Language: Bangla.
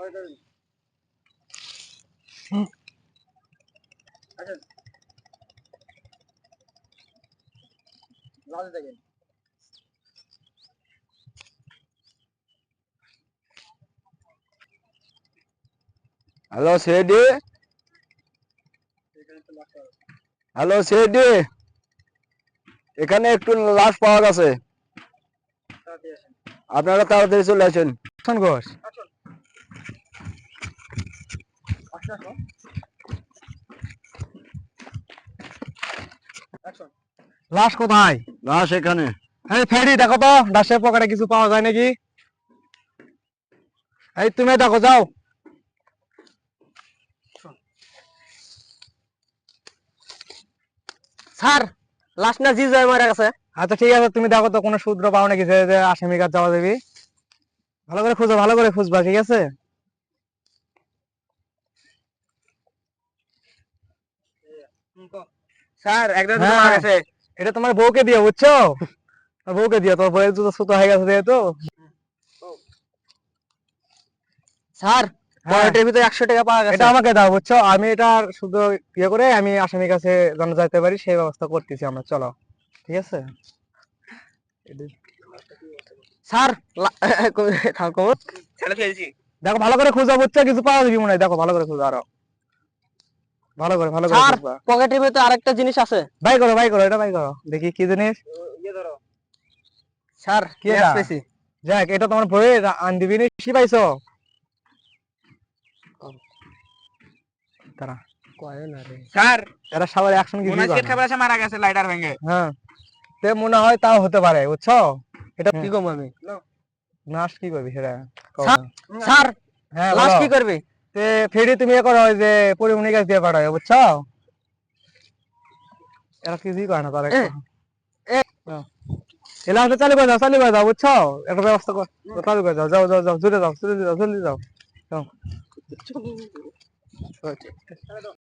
হ্যালো সেডি, হ্যালো সেডি, এখানে একটু লাশ পাওয়া গেছে, আপনারা তাড়াতাড়ি চলে আসেন। ঘোষ, লাশ কোথায়? লাশ এখানে। এই ফেরি দেখো তো লাশের পকেটে কিছু পাওয়া যায় নাকি। এই তুমি দেখো, যাও। স্যার লাশ না জি জয় মারা গেছে। আচ্ছা ঠিক আছে, তুমি দেখো তো কোনো সূত্র পাও নাকি যে যে আসামি কাজ যাওয়া দেবি। ভালো করে খুঁজো, ভালো করে খুঁজবা, ঠিক আছে? স্যার একদম হ্যাঁ, মারা গেছে। এটা তোমার বউকে দিও, বুঝছো? তোমার বউকে দিও, তোর বউয়ের জুতো সুতো হয়ে গেছে যেহেতু। স্যার পকেটের ভিতরে 100 টাকা পাওয়া গেছে। এটা আমাকে দাও, বুঝছো? আমি এটা শুধু ইয়ে করে আমি আসামির কাছে যেন যাইতে পারি সেই ব্যবস্থা করতেছি আমরা, চলো, ঠিক আছে? স্যার থাকো ছেলে ফেলছি। দেখো ভালো করে খুঁজো, বুঝছো? কিছু পাওয়া যাবে মনে হয়, দেখো ভালো করে খুঁজো, আরো ভালো করে স্যার খুঁজবা। পকেটের ভিতরে আরেকটা জিনিস আছে। বাই করো, বাই করো, এটা বাই করো, দেখি কি জিনিস। স্যার কি ম্যাচ এটা? পেয়েছি। যাক, এটা তোমার বইয়ের আনদিবি নিশি পাইছো? তারা কয় না রে স্যার এরা সবার অ্যাকশন কি মনে দিবা হচ্ছে না? খেপে মারা গেছে লাইটার ভেঙে। হ্যাঁ, তে মনে হয় তাও হতে পারে, বুঝছো? এটা কি কম আমি। নাশ কি করবি সেটা কও স্যার না। স্যার হ্যাঁ, লাশ বলো। কি করবে? তে ফেরি তুমি এ করো, ওই যে পরিমণি গাছ দিয়ে পাঠাও, বুঝছো? এরা কিছুই করে না তার একটা। এলা হচ্ছে চালু করে দাও, চালু করে দাও, বুঝছো? একটা ব্যবস্থা কর, চালু করে দাও, যাও যাও যাও, জুড়ে যাও, জলদি যাও, জলদি যাও, যাও।